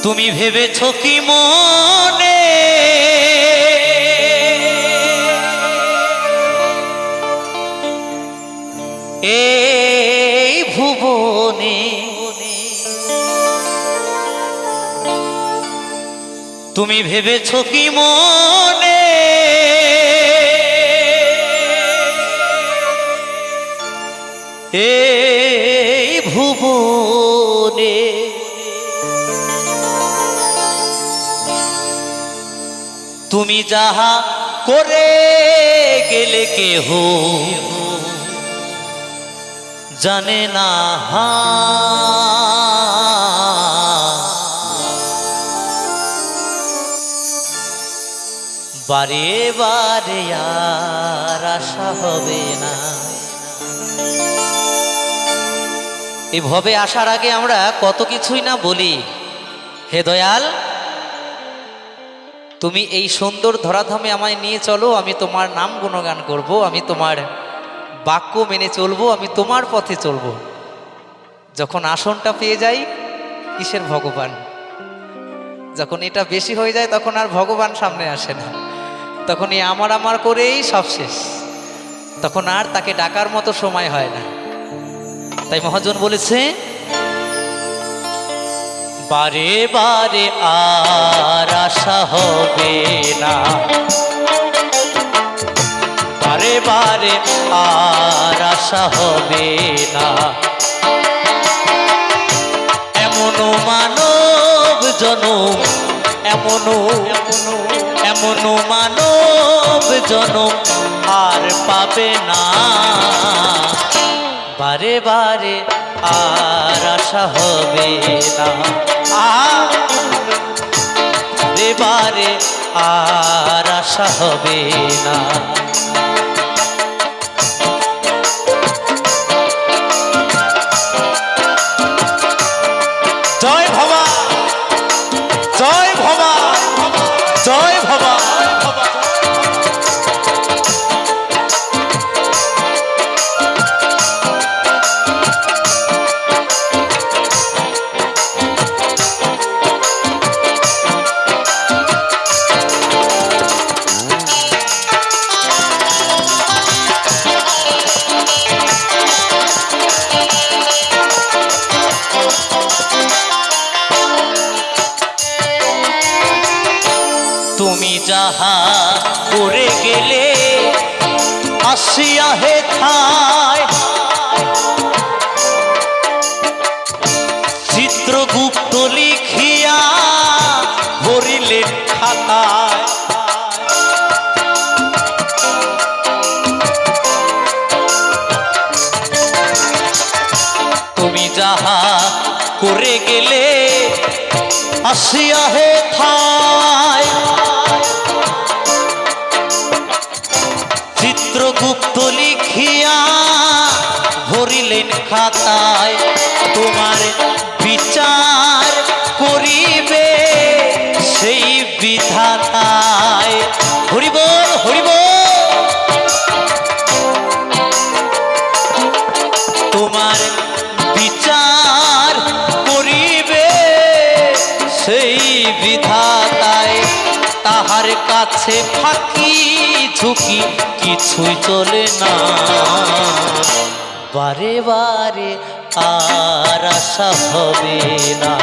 তুমি ভেবেছো কি মনে এই ভুবনে তুমি ভেবেছো কি মনে এই ভুবনে তুমি যাহা করে গেলে কেহ জানে না বারে বারে আর আশা হবে না। এই ভবে আসার আগে আমরা কত কিছুই না বলি। হে দয়াল, তুমি এই সুন্দর ধরাধামে আমায় নিয়ে চলো, আমি তোমার নাম গুণগান করব, আমি তোমার বাক্য মেনে চলবো, আমি তোমার পথে চলবো। যখন আসনটা পেয়ে যাই, কিসের ভগবান? যখন এটা বেশি হয়ে যায় তখন আর ভগবান সামনে আসে না, তখন এই আমার আমার করেই সব শেষ, তখন আর তাকে ডাকার মতো সময় হয় না। তাই মহাজন বলেছে, বারে বারে আর আশা হবে না, বারে বারে আর আশা হবে না। এমন মানব জনম, এমন মানব জনম আর পাবে না, বারে বারে আর আশা হবে না, বারে বারে আর আশা হবে না। জয় ভবা, জয় ভবা, জয় ভবা। তুমি যাহা করে গেলে আসিয়া হে থায়, চিত্রগুপ্ত লিখিয়া ভরিলেন খাতায়। তুমি যাহা করে গেলে আসিয়া হে থায়, চিত্রগুপ্ত লিখিয়া ভরিলেন খাতায়। তোমার বিচার করিবে সেই বিধাতায়। হরিবল হরিবল। তোমার বিচার করিবে সেই বিধাতায়, তাহার কাছে ফাঁকি ঝুঁকি কিছুই চলে না, বারে বারে আর আশা হবে না,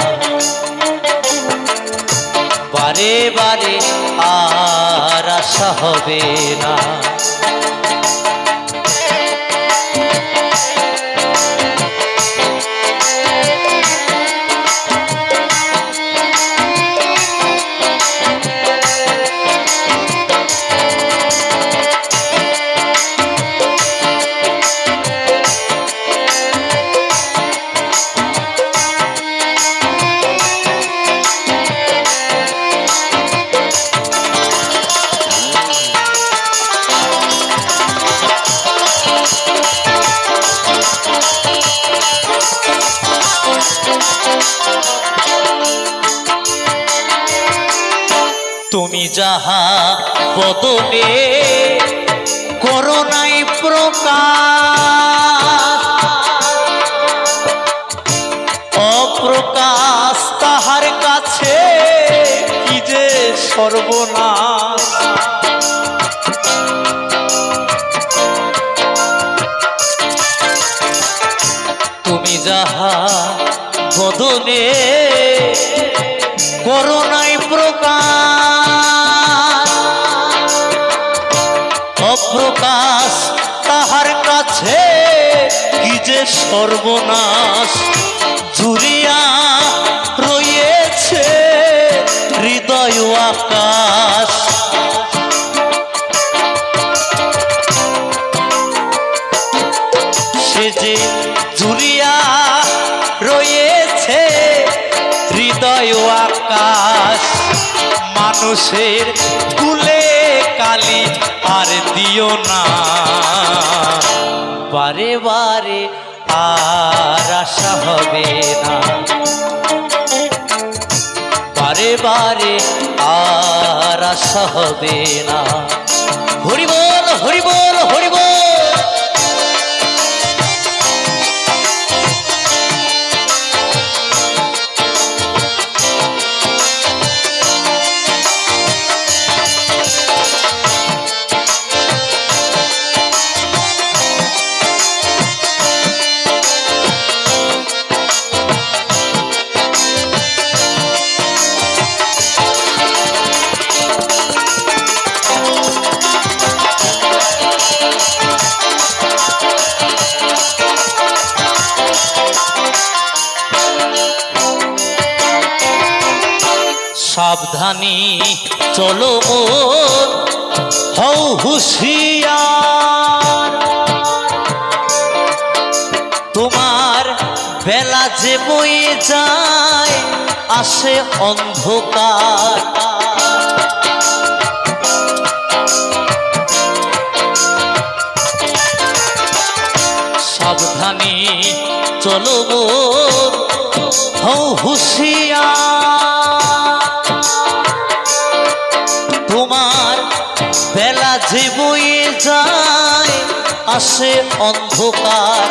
বারে বারে আর আশা হবে না। তুমি যাহা বদনে করোনাই প্রকাশ, অপ্রকাশ তাহার কাছে সর্বনাশ। তুমি যাহা বদনে করোনায় প্রকাশ, অপ্রকাশ তাহার কাছে কি যে সর্বনাশ। ঝুরিয়া রয়েছে হৃদয় আকাশ, সে যে ঝুলিয়া রয়েছে হৃদয় আকাশ। মানুষের কুলে কালি আর দিও না, বারে বারে আর আশা হবে না, বারে বারে আর আশা হবে না। হরি বল হরি বল হরি বল। সাবধানী চলো মন হও হুঁশিয়ার, তোমার বেলা যে বয়ে যায় আসে অন্ধকার। সাবধানী চলো মন হও হুঁশিয়ার, তোমার বেলা যে বয়ে যায় আসে অন্ধকার।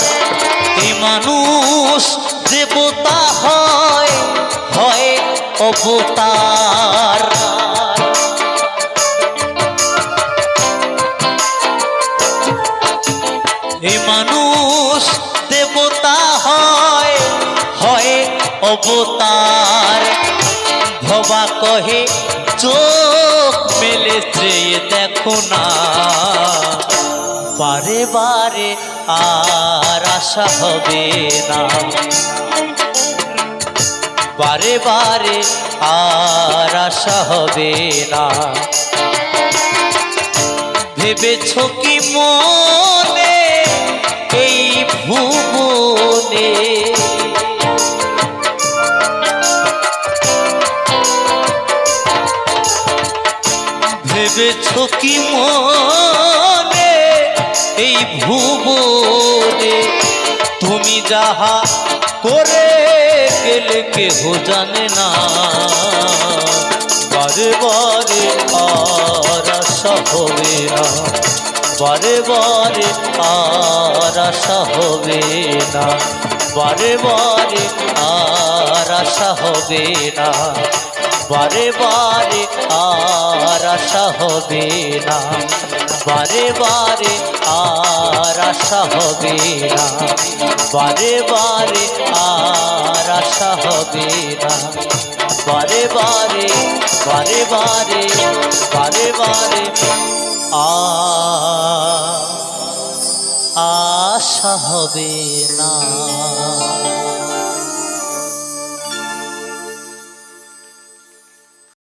এই মানুষ দেবতা হয় হয় অবতার, এই মানুষ দেবতা হয় হয় অবতার। ভবা কহে চোখ মেলে চেয়ে দেখো না, বারে বারে আর আশা হবে না, বারে বারে আর আশা হবে না। ভেবেছ কি মনে এই ভুবনে, ভেবেছ কি মনে এই ভুবনে, তুমি যাহা করে গেলে কেহ জানে না, বারে বারে আর আশা হবে না, বারে বারে আর আশা হবে না, বারে বারে আর আশা হবে না, বারে বারে আর আশা হবে না, বারে বারে আর আশা হবে না, বারে বারে আর আশা হবে না, বারে বারে বারে বারে বারে বারে আশা হবে না।